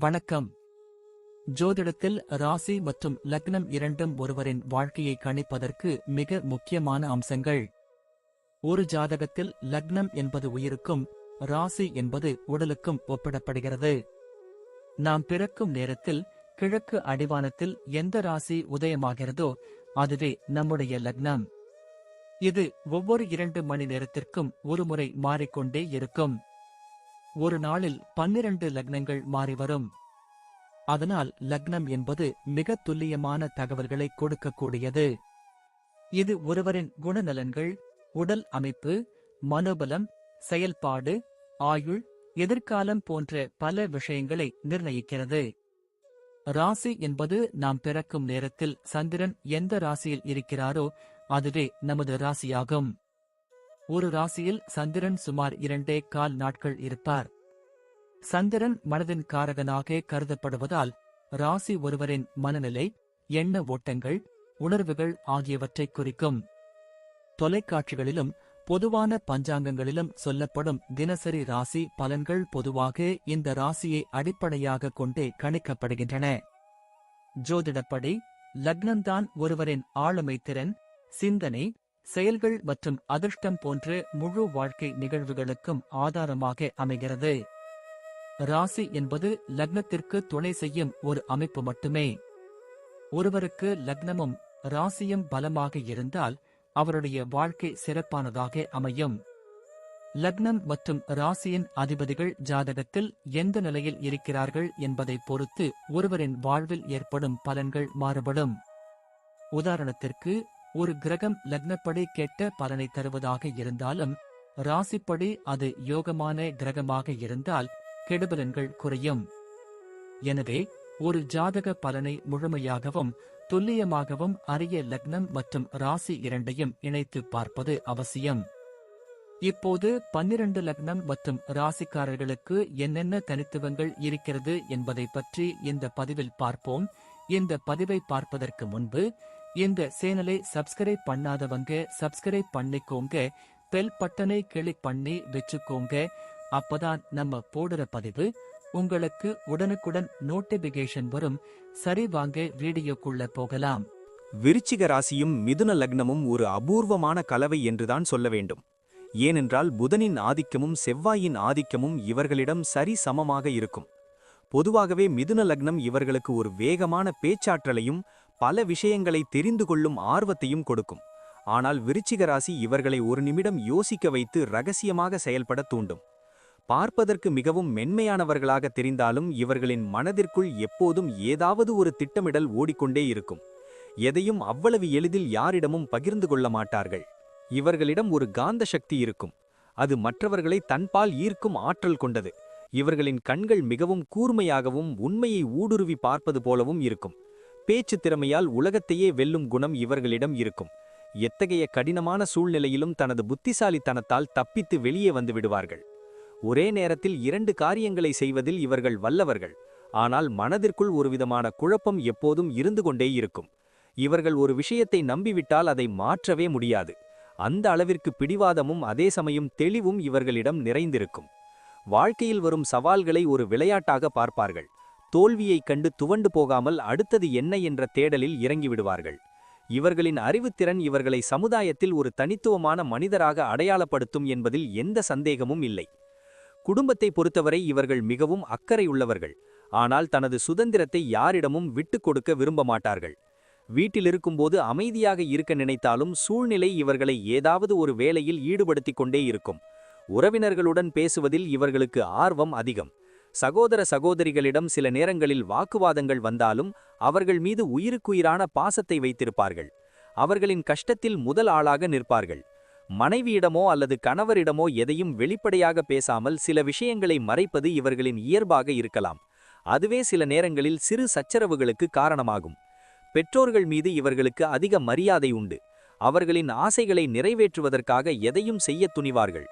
வணக்கம். ஜோதிடத்தில் ராசி மற்றும் லக்னம் இரண்டும் ஒருவரின் வாழ்க்கையை கணிப்பதற்கு மிக முக்கியமான அம்சங்கள். ஒரு ஜாதகத்தில் லக்னம் என்பது உயிருக்கும், ராசி என்பது உடலுக்கும் ஒப்பிடப்படுகிறது. நாம் பிறக்கும் நேரத்தில் கிழக்கு அடிவானத்தில் எந்த ராசி உதயமாகிறதோ அதுவே நம்முடைய லக்னம். இது ஒவ்வொரு 2 மணி நேரத்திற்கும் ஒருமுறை மாறிக்கொண்டே இருக்கும். ஒரு நாளில் 12 லக்னங்கள் மாறிவரும். அதனால் லக்னம் என்பது மிக துல்லியமான தகவல்களை கொடுக்கக்கூடியது. இது ஒருவரின் குணநலன்கள், உடல் அமைப்பு, மனோபலம், செயல்பாடு, ஆயுள், எதிர்காலம் போன்ற பல விஷயங்களை நிர்ணயிக்கிறது. ராசி என்பது நாம் பிறக்கும் நேரத்தில் சந்திரன் எந்த ராசியில் இருக்கிறாரோ அதுவே நமது ராசியாகும். ஒரு ராசியில் சந்திரன் சுமார் 2.25 நாட்கள் இருப்பார். சந்திரன் மனதின் காரகனாக கருதப்படுவதால் ராசி ஒருவரின் மனநிலை, எண்ண ஓட்டங்கள், உணர்வுகள் ஆகியவற்றை குறிக்கும். தொலைக்காட்சிகளிலும் பொதுவான பஞ்சாங்கங்களிலும் சொல்லப்படும் தினசரி ராசி பலன்கள் பொதுவாக இந்த ராசியை அடிப்படையாக கொண்டே கணிக்கப்படுகின்றன. ஜோதிடப்படி லக்னம்தான் ஒருவரின் ஆளுமை திறன், சிந்தனை, செயல்கள் மற்றும் அதிர்ஷ்டம் போன்ற முழு வாழ்க்கை நிகழ்வுகளுக்கும் ஆதாரமாக அமைகிறது. ராசி என்பது லக்னத்திற்கு துணை செய்யும் ஒரு அமைப்பு மட்டுமே. ஒருவருக்கு லக்னமும் ராசியும் பலமாக இருந்தால் அவருடைய வாழ்க்கை சிறப்பானதாக அமையும். லக்னம் மற்றும் ராசியின் அதிபதிகள் ஜாதகத்தில் எந்த நிலையில் இருக்கிறார்கள் என்பதை பொறுத்து ஒருவரின் வாழ்வில் ஏற்படும் பலன்கள் மாறுபடும். உதாரணத்திற்கு, ஒரு கிரகம் லக்னப்படி கெட்ட பலனை தருவதாக இருந்தாலும் ராசிப்படி அது யோகமான கிரகமாக இருந்தால் கெடுபலன்கள் குறையும். எனவே ஒரு ஜாதக பலனை முழுமையாகவும் துல்லியமாகவும் அறிய லக்னம் மற்றும் ராசி இரண்டையும் இணைத்து பார்ப்பது அவசியம். இப்போது 12 லக்னம் மற்றும் ராசிக்காரர்களுக்கு என்னென்ன தனித்துவங்கள் இருக்கிறது என்பதை பற்றி இந்த பதிவில் பார்ப்போம். இந்த பதிவை பார்ப்பதற்கு முன்பு இந்த சேனலை சப்ஸ்கிரைப் பண்ணாதவங்க சப்ஸ்கிரைப் பண்ணிக்கோங்க, பெல் பட்டனை கிளிக் பண்ணி வச்சுக்கோங்க. அப்பதான் நம்ம போடுற பதிவு உங்களுக்கு உடனுக்குடன் நோட்டிபிகேஷன் வரும். சரி, வாங்க வீடியோக்குள்ள போகலாம். விருச்சிக ராசியும் மிதுன லக்னமும் ஒரு அபூர்வமான கலவை என்றுதான் சொல்ல வேண்டும். ஏனென்றால் புதனின் ஆதிக்கமும் செவ்வாயின் ஆதிக்கமும் இவர்களிடம் சரி சமமாக இருக்கும். பொதுவாகவே மிதுன லக்னம் இவர்களுக்கு ஒரு வேகமான பேச்சாற்றலையும் பல விஷயங்களை தெரிந்து கொள்ளும் ஆர்வத்தையும் கொடுக்கும். ஆனால் விருச்சிக ராசி இவர்களை ஒரு நிமிடம் யோசிக்க வைத்து ரகசியமாக செயல்பட தூண்டும். பார்ப்பதற்கு மிகவும் மென்மையானவர்களாக தெரிந்தாலும் இவர்களின் மனதிற்குள் எப்போதும் ஏதாவது ஒரு திட்டமிடல் ஓடிக்கொண்டே இருக்கும். எதையும் அவ்வளவு எளிதில் யாரிடமும் பகிர்ந்து கொள்ள மாட்டார்கள். இவர்களிடம் ஒரு காந்த சக்தி இருக்கும். அது மற்றவர்களை தன்பால் ஈர்க்கும் ஆற்றல் கொண்டது. இவர்களின் கண்கள் மிகவும் கூர்மையாகவும் உண்மையை ஊடுருவி பார்ப்பது போலவும் இருக்கும். பேச்சு திறமையால் உலகத்தையே வெல்லும் குணம் இவர்களிடம் இருக்கும். எத்தகைய கடினமான சூழ்நிலையிலும் தனது புத்திசாலித்தனத்தால் தப்பித்து வெளியே வந்து விடுவார்கள். ஒரே நேரத்தில் 2 காரியங்களை செய்வதில் இவர்கள் வல்லவர்கள். ஆனால் மனதிற்குள் ஒருவிதமான குழப்பம் எப்போதும் இருந்து கொண்டே இருக்கும். இவர்கள் ஒரு விஷயத்தை நம்பிவிட்டால் அதை மாற்றவே முடியாது. அந்த அளவிற்கு பிடிவாதமும் அதே சமயம் தெளிவும் இவர்களிடம் நிறைந்திருக்கும். வாழ்க்கையில் வரும் சவால்களை ஒரு விளையாட்டாக பார்ப்பார்கள். தோல்வியைக் கண்டு துவண்டு போகாமல் அடுத்தது என்ன என்ற தேடலில் இறங்கிவிடுவார்கள். இவர்களின் அறிவுத்திறன் இவர்களை சமுதாயத்தில் ஒரு தனித்துவமான மனிதராக அடையாளப்படுத்தும் என்பதில் எந்த சந்தேகமும் இல்லை. குடும்பத்தை பொறுத்தவரை இவர்கள் மிகவும் அக்கறையுள்ளவர்கள். ஆனால் தனது சுதந்திரத்தை யாரிடமும் விட்டு கொடுக்க விரும்ப மாட்டார்கள். வீட்டிலிருக்கும்போது அமைதியாக இருக்க நினைத்தாலும் சூழ்நிலை இவர்களை ஏதாவது ஒரு வேலையில் ஈடுபடுத்திக் கொண்டே இருக்கும். உறவினர்களுடன் பேசுவதில் இவர்களுக்கு ஆர்வம் அதிகம். சகோதர சகோதரிகளிடம் சில நேரங்களில் வாக்குவாதங்கள் வந்தாலும் அவர்கள் மீது உயிருக்குயிரான பாசத்தை வைத்திருப்பார்கள். அவர்களின் கஷ்டத்தில் முதல் ஆளாக நிற்பார்கள். மனைவியிடமோ அல்லது கணவரிடமோ எதையும் வெளிப்படையாக பேசாமல் சில விஷயங்களை மறைப்பது இவர்களின் இயல்பாக இருக்கலாம். அதுவே சில நேரங்களில் சிறு சச்சரவுகளுக்கு காரணமாகும். பெற்றோர்கள் மீது இவர்களுக்கு அதிக மரியாதை உண்டு. அவர்களின் ஆசைகளை நிறைவேற்றுவதற்காக எதையும் செய்ய துணிவார்கள்.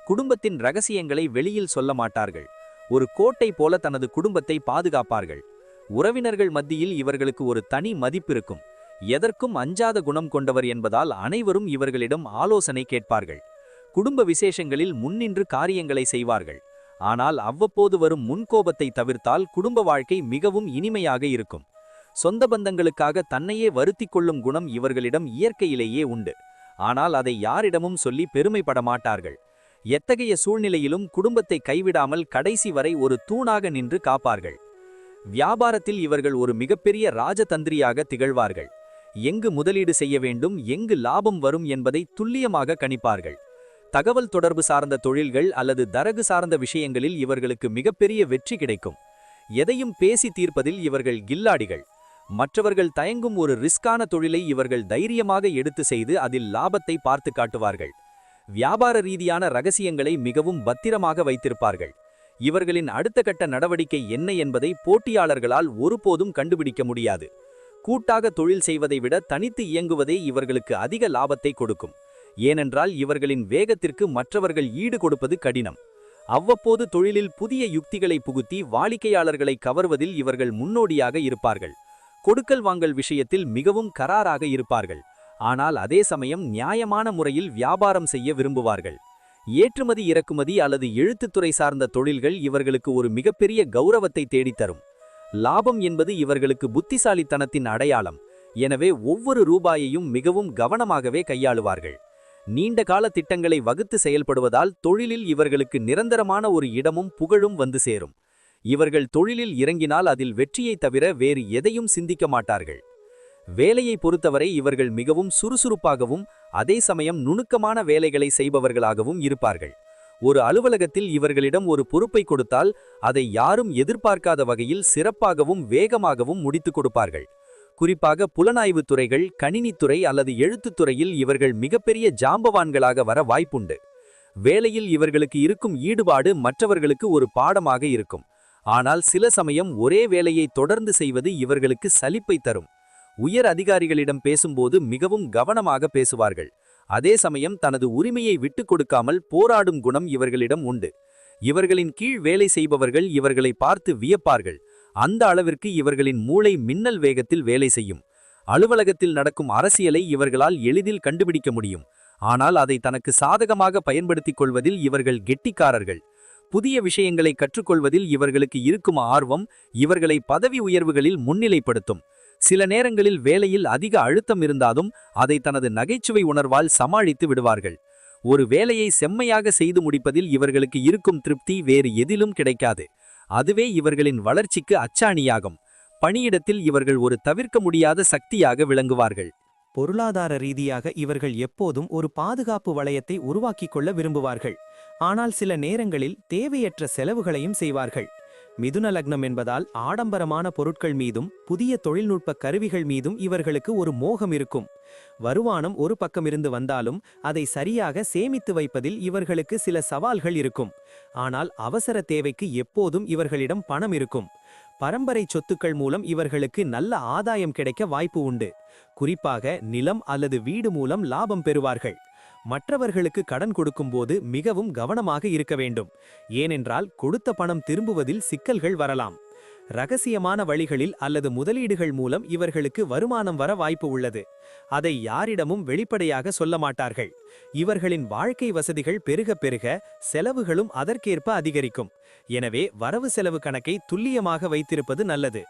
குடும்பத்தின் ரகசியங்களை வெளியில் சொல்ல மாட்டார்கள். ஒரு கோட்டை போல தனது குடும்பத்தை பாதுகாப்பார்கள். உறவினர்கள் மத்தியில் இவர்களுக்கு ஒரு தனி மதிப்பிருக்கும். எதற்கும் அஞ்சாத குணம் கொண்டவர் என்பதால் அனைவரும் இவர்களிடம் ஆலோசனை கேட்பார்கள். குடும்ப விசேஷங்களில் முன்னின்று காரியங்களை செய்வார்கள். ஆனால் அவ்வப்போது வரும் முன்கோபத்தை தவிர்த்தால் குடும்ப வாழ்க்கை மிகவும் இனிமையாக இருக்கும். சொந்த பந்தங்களுக்காக தன்னையே வருத்திக் கொள்ளும் குணம் இவர்களிடம் இயற்கையிலேயே உண்டு. ஆனால் அதை யாரிடமும் சொல்லி பெருமைப்பட மாட்டார்கள். எத்தகைய சூழ்நிலையிலும் குடும்பத்தை கைவிடாமல் கடைசி வரை ஒரு தூணாக நின்று காப்பார்கள். வியாபாரத்தில் இவர்கள் ஒரு மிகப்பெரிய ராஜதந்திரியாக திகழ்வார்கள். எங்கு முதலீடு செய்ய வேண்டும், எங்கு லாபம் வரும் என்பதை துல்லியமாக கணிப்பார்கள். தகவல் தொடர்பு சார்ந்த தொழில்கள் அல்லது தரகு சார்ந்த விஷயங்களில் இவர்களுக்கு மிகப்பெரிய வெற்றி கிடைக்கும். எதையும் பேசி தீர்ப்பதில் இவர்கள் கில்லாடிகள். மற்றவர்கள் தயங்கும் ஒரு ரிஸ்கான தொழிலை இவர்கள் தைரியமாக எடுத்து செய்து அதில் லாபத்தை பார்த்து காட்டுவார்கள். வியாபார ரீதியான ரகசியங்களை மிகவும் பத்திரமாக வைத்திருப்பார்கள். இவர்களின் அடுத்த கட்ட நடவடிக்கை என்ன என்பதை போட்டியாளர்களால் ஒருபோதும் கண்டுபிடிக்க முடியாது. கூட்டாக தொழில் செய்வதை விட தனித்து இயங்குவதே இவர்களுக்கு அதிக லாபத்தை கொடுக்கும். ஏனென்றால் இவர்களின் வேகத்திற்கு மற்றவர்கள் ஈடு கொடுப்பது கடினம். அவ்வப்போது தொழிலில் புதிய யுக்திகளை புகுத்தி வாடிக்கையாளர்களை கவர்வதில் இவர்கள் முன்னோடியாக இருப்பார்கள். கொடுக்கல் வாங்கல் விஷயத்தில் மிகவும் கராராக இருப்பார்கள். ஆனால் அதே சமயம் நியாயமான முறையில் வியாபாரம் செய்ய விரும்புவார்கள். ஏற்றுமதி இறக்குமதி அல்லது எழுத்துத்துறை சார்ந்த தொழில்கள் இவர்களுக்கு ஒரு மிகப்பெரிய கௌரவத்தை தேடித்தரும். லாபம் என்பது இவர்களுக்கு புத்திசாலித்தனத்தின் அடையாளம். எனவே ஒவ்வொரு ரூபாயையும் மிகவும் கவனமாகவே கையாளுவார்கள். நீண்ட கால திட்டங்களை வகுத்து செயல்படுவதால் தொழிலில் இவர்களுக்கு நிரந்தரமான ஒரு இடமும் புகழும் வந்து சேரும். இவர்கள் தொழிலில் இறங்கினால் அதில் வெற்றியை தவிர வேறு எதையும் சிந்திக்க மாட்டார்கள். வேலையை பொறுத்தவரை இவர்கள் மிகவும் சுறுசுறுப்பாகவும் அதே சமயம் நுணுக்கமான வேலைகளை செய்பவர்களாகவும் இருப்பார்கள். ஒரு அலுவலகத்தில் இவர்களிடம் ஒரு பொறுப்பை கொடுத்தால் அதை யாரும் எதிர்பார்க்காத வகையில் சிறப்பாகவும் வேகமாகவும் முடித்துக் கொடுப்பார்கள். குறிப்பாக புலனாய்வு துறைகள், கணினித்துறை அல்லது எழுத்துத்துறையில் இவர்கள் மிகப்பெரிய ஜாம்பவான்களாக வர வாய்ப்புண்டு. வேலையில் இவர்களுக்கு இருக்கும் ஈடுபாடு மற்றவர்களுக்கு ஒரு பாடமாக இருக்கும். ஆனால் சில சமயம் ஒரே வேலையை தொடர்ந்து செய்வது இவர்களுக்கு சலிப்பை தரும். உயர் அதிகாரிகளிடம் பேசும்போது மிகவும் கவனமாக பேசுவார்கள். அதே சமயம் தனது உரிமையை விட்டுக் கொடுக்காமல் போராடும் குணம் இவர்களிடம் உண்டு. இவர்களின் கீழ் வேலை செய்பவர்கள் இவர்களை பார்த்து வியப்பார்கள். அந்த அளவிற்கு இவர்களின் மூளை மின்னல் வேகத்தில் வேலை செய்யும். அலுவலகத்தில் நடக்கும் அரசியலை இவர்களால் எளிதில் கண்டுபிடிக்க முடியும். ஆனால் அதை தனக்கு சாதகமாக பயன்படுத்திக் கொள்வதில் இவர்கள் கெட்டிக்காரர்கள். புதிய விஷயங்களை கற்றுக்கொள்வதில் இவர்களுக்கு இருக்கும் ஆர்வம் இவர்களை பதவி உயர்வுகளில் முன்னிலைப்படுத்தும். சில நேரங்களில் வேலையில் அதிக அழுத்தம் இருந்தாலும் அதை தனது நகைச்சுவை உணர்வால் சமாளித்து விடுவார்கள். ஒரு வேலையை செம்மையாக செய்து முடிப்பதில் இவர்களுக்கு இருக்கும் திருப்தி வேறு எதிலும் கிடைக்காது. அதுவே இவர்களின் வளர்ச்சிக்கு அச்சாணியாகும். பணியிடத்தில் இவர்கள் ஒரு தவிர்க்க முடியாத சக்தியாக விளங்குவார்கள். பொருளாதார ரீதியாக இவர்கள் எப்போதும் ஒரு பாதுகாப்பு வளையத்தை உருவாக்கிக் கொள்ள விரும்புவார்கள். ஆனால் சில நேரங்களில் தேவையற்ற செலவுகளையும் செய்வார்கள். மிதுன லக்னம் என்பதால் ஆடம்பரமான பொருட்கள் மீதும் புதிய தொழில்நுட்ப கருவிகள் மீதும் இவர்களுக்கு ஒரு மோகம் இருக்கும். வருமானம் ஒரு பக்கமிருந்து வந்தாலும் அதை சரியாக சேமித்து வைப்பதில் இவர்களுக்கு சில சவால்கள் இருக்கும். ஆனால் அவசர தேவைக்கு எப்போதும் இவர்களிடம் பணம் இருக்கும். பரம்பரை சொத்துக்கள் மூலம் இவர்களுக்கு நல்ல ஆதாயம் கிடைக்க வாய்ப்பு உண்டு. குறிப்பாக நிலம் அல்லது வீடு மூலம் லாபம் பெறுவார்கள். மற்றவர்களுக்கு கடன் கொடுக்கும்போது மிகவும் கவனமாக இருக்க வேண்டும். ஏனென்றால் கொடுத்த பணம் திரும்புவதில் சிக்கல்கள் வரலாம். ரகசியமான வழிகளில் அல்லது முதலீடுகள் மூலம் இவர்களுக்கு வருமானம் வர வாய்ப்பு உள்ளது. அதை யாரிடமும் வெளிப்படையாக சொல்ல மாட்டார்கள். இவர்களின் வாழ்க்கை வசதிகள் பெருக பெருக செலவுகளும் அதற்கேற்ப அதிகரிக்கும். எனவே வரவு செலவு கணக்கை துல்லியமாக வைத்திருப்பது நல்லது.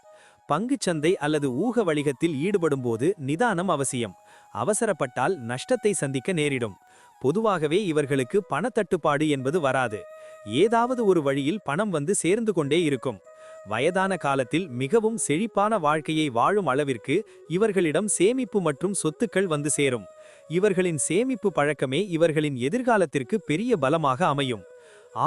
பங்குச்சந்தை அல்லது ஊக வணிகத்தில் ஈடுபடும்போது நிதானம் அவசியம். அவசரப்பட்டால் நஷ்டத்தை சந்திக்க நேரிடும். பொதுவாகவே இவர்களுக்கு பணத்தட்டுப்பாடு என்பது வராது. ஏதாவது ஒரு வழியில் பணம் வந்து சேர்ந்து கொண்டே இருக்கும். வயதான காலத்தில் மிகவும் செழிப்பான வாழ்க்கையை வாழும் அளவிற்கு இவர்களிடம் சேமிப்பு மற்றும் சொத்துக்கள் வந்து சேரும். இவர்களின் சேமிப்பு பழக்கமே இவர்களின் எதிர்காலத்திற்கு பெரிய பலமாக அமையும்.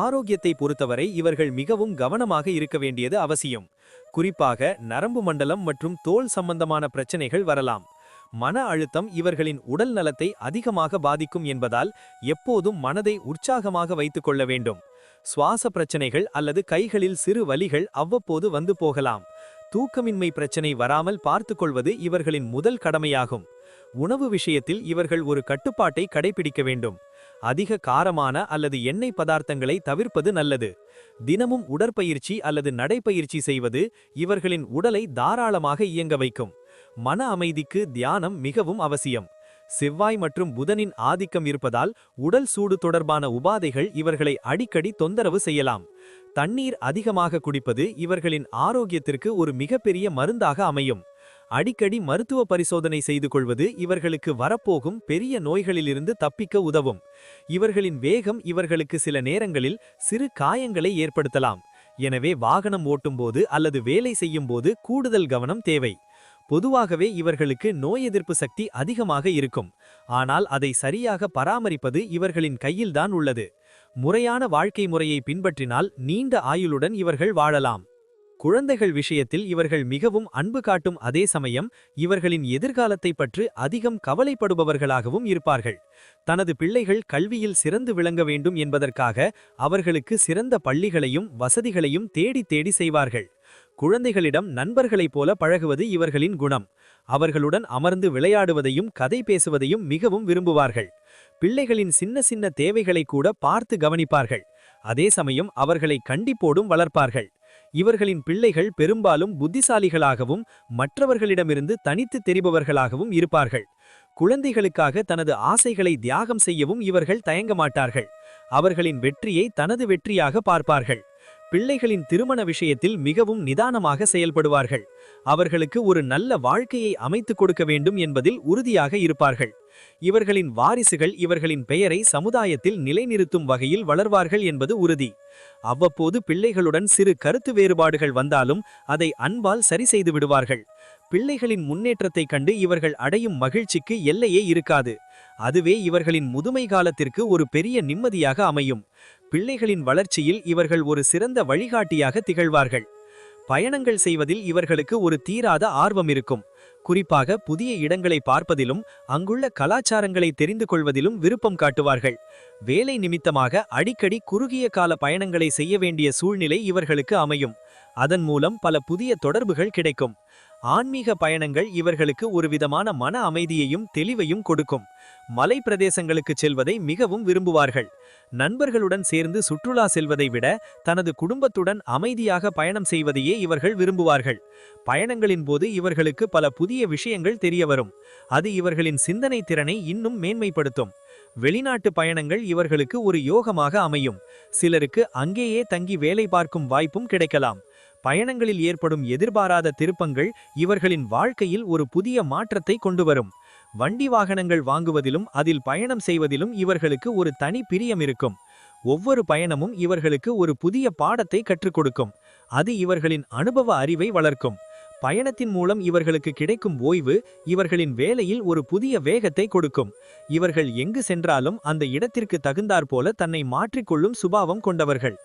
ஆரோக்கியத்தை பொறுத்தவரை இவர்கள் மிகவும் கவனமாக இருக்க வேண்டியது அவசியம். குறிப்பாக நரம்பு மண்டலம் மற்றும் தோல் சம்பந்தமான பிரச்சனைகள் வரலாம். மன அழுத்தம் இவர்களின் உடல் நலத்தை அதிகமாக பாதிக்கும் என்பதால் எப்போதும் மனதை உற்சாகமாக வைத்துக் கொள்ள வேண்டும். சுவாச பிரச்சனைகள் அல்லது கைகளில் சிறு வலிகள் அவ்வப்போது வந்து போகலாம். தூக்கமின்மை பிரச்சனை வராமல் பார்த்துக்கொள்வது இவர்களின் முதல் கடமையாகும். உணவு விஷயத்தில் இவர்கள் ஒரு கட்டுப்பாட்டை கடைபிடிக்க வேண்டும். அதிக காரமான அல்லது எண்ணெய் பதார்த்தங்களை தவிர்ப்பது நல்லது. தினமும் உடற்பயிற்சி அல்லது நடைப்பயிற்சி செய்வது இவர்களின் உடலை தாராளமாக இயங்க வைக்கும். மன அமைதிக்கு தியானம் மிகவும் அவசியம். செவ்வாய் மற்றும் புதனின் ஆதிக்கம் இருப்பதால் உடல் சூடு தொடர்பான உபாதைகள் இவர்களை அடிக்கடி தொந்தரவு செய்யலாம். தண்ணீர் அதிகமாக குடிப்பது இவர்களின் ஆரோக்கியத்திற்கு ஒரு மிகப்பெரிய மருந்தாக அமையும். அடிக்கடி மருத்துவ பரிசோதனை செய்து கொள்வது இவர்களுக்கு வரப்போகும் பெரிய நோய்களிலிருந்து தப்பிக்க உதவும். இவர்களின் வேகம் இவர்களுக்கு சில நேரங்களில் சிறு காயங்களை ஏற்படுத்தலாம். எனவே வாகனம் ஓட்டும்போது அல்லது வேலை செய்யும்போது கூடுதல் கவனம் தேவை. பொதுவாகவே இவர்களுக்கு நோய் எதிர்ப்பு சக்தி அதிகமாக இருக்கும். ஆனால் அதை சரியாக பராமரிப்பது இவர்களின் கையில்தான் உள்ளது. முறையான வாழ்க்கை முறையை பின்பற்றினால் நீண்ட ஆயுளுடன் இவர்கள் வாழலாம். குழந்தைகள் விஷயத்தில் இவர்கள் மிகவும் அன்பு காட்டும் அதே சமயம் இவர்களின் எதிர்காலத்தை பற்றி அதிகம் கவலைப்படுபவர்களாகவும் இருப்பார்கள். தனது பிள்ளைகள் கல்வியில் சிறந்து விளங்க வேண்டும் என்பதற்காக அவர்களுக்கு சிறந்த பள்ளிகளையும் வசதிகளையும் தேடி தேடி செய்வார்கள். குழந்தைகளிடம் நண்பர்களைப் போல பழகுவது இவர்களின் குணம். அவர்களுடன் அமர்ந்து விளையாடுவதையும் கதை பேசுவதையும் மிகவும் விரும்புவார்கள். பிள்ளைகளின் சின்ன சின்ன தேவைகளை கூட பார்த்து கவனிப்பார்கள். அதே சமயம் அவர்களை கண்டிப்போடும் வளர்ப்பார்கள். இவர்களின் பிள்ளைகள் பெரும்பாலும் புத்திசாலிகளாகவும் மற்றவர்களிடமிருந்து தனித்து தெரிபவர்களாகவும் இருப்பார்கள். குழந்தைகளுக்காக தனது ஆசைகளை தியாகம் செய்யவும் இவர்கள் தயங்க மாட்டார்கள். அவர்களின் வெற்றியை தனது வெற்றியாக பார்ப்பார்கள். பிள்ளைகளின் திருமண விஷயத்தில் மிகவும் நிதானமாக செயல்படுவார்கள். அவர்களுக்கு ஒரு நல்ல வாழ்க்கையை அமைத்துக் கொடுக்க வேண்டும் என்பதில் உறுதியாக இருப்பார்கள். இவர்களின் வாரிசுகள் இவர்களின் பெயரை சமுதாயத்தில் நிலைநிறுத்தும் வகையில் வளர்வார்கள் என்பது உறுதி. அவ்வப்போது பிள்ளைகளுடன் சிறு கருத்து வேறுபாடுகள் வந்தாலும் அதை அன்பால் சரி செய்து விடுவார்கள். பிள்ளைகளின் முன்னேற்றத்தைக் கண்டு இவர்கள் அடையும் மகிழ்ச்சிக்கு எல்லையே இருக்காது. அதுவே இவர்களின் முதுமை காலத்திற்கு ஒரு பெரிய நிம்மதியாக அமையும். பிள்ளைகளின் வளர்ச்சியில் இவர்கள் ஒரு சிறந்த வழிகாட்டியாக திகழ்வார்கள். பயணங்கள் செய்வதில் இவர்களுக்கு ஒரு தீராத ஆர்வம் இருக்கும். குறிப்பாக புதிய இடங்களை பார்ப்பதிலும் அங்குள்ள கலாச்சாரங்களை தெரிந்து கொள்வதிலும் விருப்பம் காட்டுவார்கள். வேலை நிமித்தமாக அடிக்கடி குறுகிய கால பயணங்களை செய்ய வேண்டிய சூழ்நிலை இவர்களுக்கு அமையும். அதன் மூலம் பல புதிய தொடர்புகள் கிடைக்கும். ஆன்மீக பயணங்கள் இவர்களுக்கு ஒரு விதமான மன அமைதியையும் தெளிவையும் கொடுக்கும். மலை பிரதேசங்களுக்கு செல்வதை மிகவும் விரும்புவார்கள். நண்பர்களுடன் சேர்ந்து சுற்றுலா செல்வதை விட தனது குடும்பத்துடன் அமைதியாக பயணம் செய்வதையே இவர்கள் விரும்புவார்கள். பயணங்களின் போது இவர்களுக்கு பல புதிய விஷயங்கள் தெரியவரும். அது இவர்களின் சிந்தனை திறனை இன்னும் மேன்மைப்படுத்தும். வெளிநாட்டு பயணங்கள் இவர்களுக்கு ஒரு யோகமாக அமையும். சிலருக்கு அங்கேயே தங்கி வேலை பார்க்கும் வாய்ப்பும் கிடைக்கலாம். பயணங்களில் ஏற்படும் எதிர்பாராத திருப்பங்கள் இவர்களின் வாழ்க்கையில் ஒரு புதிய மாற்றத்தை கொண்டுவரும். வண்டி வாகனங்கள் வாங்குவதிலும் அதில் பயணம் செய்வதிலும் இவர்களுக்கு ஒரு தனி பிரியம் இருக்கும். ஒவ்வொரு பயணமும் இவர்களுக்கு ஒரு புதிய பாடத்தை கற்றுக் கொடுக்கும். அது இவர்களின் அனுபவ அறிவை வளர்க்கும். பயணத்தின் மூலம் இவர்களுக்கு கிடைக்கும் ஓய்வு இவர்களின் வேலையில் ஒரு புதிய வேகத்தை கொடுக்கும். இவர்கள் எங்கு சென்றாலும் அந்த இடத்திற்கு தகுந்தாற்போல தன்னை மாற்றிக்கொள்ளும் சுபாவம் கொண்டவர்கள்.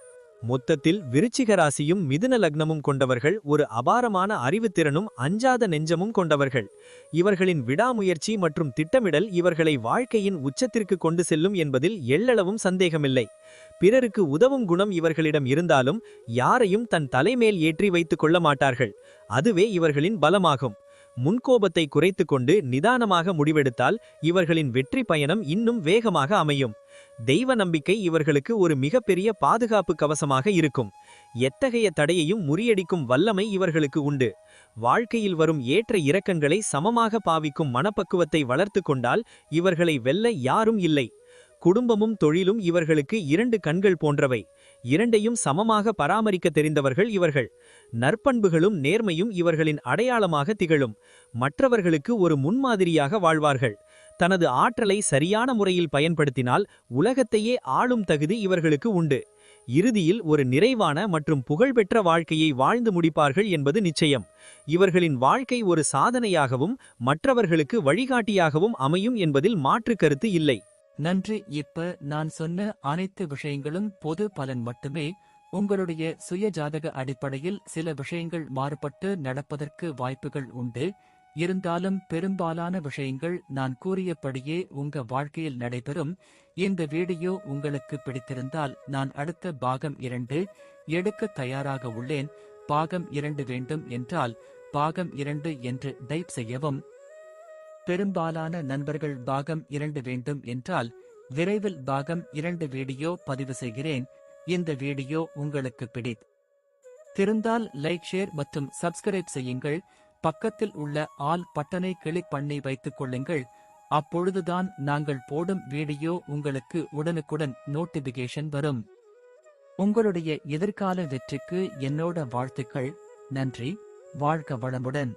மொத்தத்தில் விருச்சிக ராசியும் மிதுன லக்னமும் கொண்டவர்கள் ஒரு அபாரமான அறிவுத்திறனும் அஞ்சாத நெஞ்சமும் கொண்டவர்கள். இவர்களின் விடாமுயற்சி மற்றும் திட்டமிடல் இவர்களை வாழ்க்கையின் உச்சத்திற்கு கொண்டு செல்லும் என்பதில் எள்ளளவும் சந்தேகமில்லை. பிறருக்கு உதவும் குணம் இவர்களிடம் இருந்தாலும் யாரையும் தன் தலைமேல் ஏற்றி வைத்துக் கொள்ள மாட்டார்கள். அதுவே இவர்களின் பலமாகும். முன்கோபத்தை குறைத்து கொண்டு நிதானமாக முடிவெடுத்தால் இவர்களின் வெற்றி பயணம் இன்னும் வேகமாக அமையும். தெய்வ நம்பிக்கை இவர்களுக்கு ஒரு மிகப்பெரிய பாதுகாப்பு கவசமாக இருக்கும். எத்தகைய தடையையும் முறியடிக்கும் வல்லமை இவர்களுக்கு உண்டு. வாழ்க்கையில் வரும் ஏற்ற இறக்கங்களை சமமாக பாவிக்கும் மனப்பக்குவத்தை வளர்த்து கொண்டால் இவர்களை வெல்ல யாரும் இல்லை. குடும்பமும் தொழிலும் இவர்களுக்கு இரண்டு கண்கள் போன்றவை. இரண்டையும் சமமாக பராமரிக்க தெரிந்தவர்கள் இவர்கள். நற்பண்புகளும் நேர்மையும் இவர்களின் அடையாளமாக திகழும். மற்றவர்களுக்கு ஒரு முன்மாதிரியாக வாழ்வார்கள். தனது ஆற்றலை சரியான முறையில் பயன்படுத்தினால் உலகத்தையே ஆளும் தகுதி இவர்களுக்கு உண்டு. இறுதியில் ஒரு நிறைவான மற்றும் புகழ்பெற்ற வாழ்க்கையை வாழ்ந்து முடிப்பார்கள் என்பது நிச்சயம். இவர்களின் வாழ்க்கை ஒரு சாதனையாகவும் மற்றவர்களுக்கு வழிகாட்டியாகவும் அமையும் என்பதில் மாற்று கருத்து இல்லை. நன்றி. இப்ப நான் சொன்ன அனைத்து விஷயங்களும் பொது பலன் மட்டுமே. உங்களுடைய சுய ஜாதக அடிப்படையில் சில விஷயங்கள் மாறுபட்டு நடப்பதற்கு வாய்ப்புகள் உண்டு. இருந்தாலும் பெரும்பாலான விஷயங்கள் நான் கூறியபடியே உங்க வாழ்க்கையில் நடைபெறும். இந்த வீடியோ உங்களுக்கு பிடித்திருந்தால் நான் அடுத்த பாகம் 2 எடுக்க தயாராக உள்ளேன். பாகம் 2 வேண்டும் என்றால் பாகம் 2 என்று டைப் செய்யவும். பெரும்பாலான நண்பர்கள் பாகம் 2 வேண்டும் என்றால் விரைவில் பாகம் 2 வீடியோ பதிவு செய்கிறேன். இந்த வீடியோ உங்களுக்கு பிடித்திருந்தால் லைக், ஷேர் மற்றும் சப்ஸ்கிரைப் செய்யுங்கள். பக்கத்தில் உள்ள ஆல் பட்டனை கிளிக் பண்ணி வைத்துக் கொள்ளுங்கள். அப்பொழுதுதான் நாங்கள் போடும் வீடியோ உங்களுக்கு உடனுக்குடன் நோட்டிபிகேஷன் வரும். உங்களுடைய எதிர்கால வெற்றிக்கு என்னோட வாழ்த்துக்கள். நன்றி. வாழ்க வளமுடன்.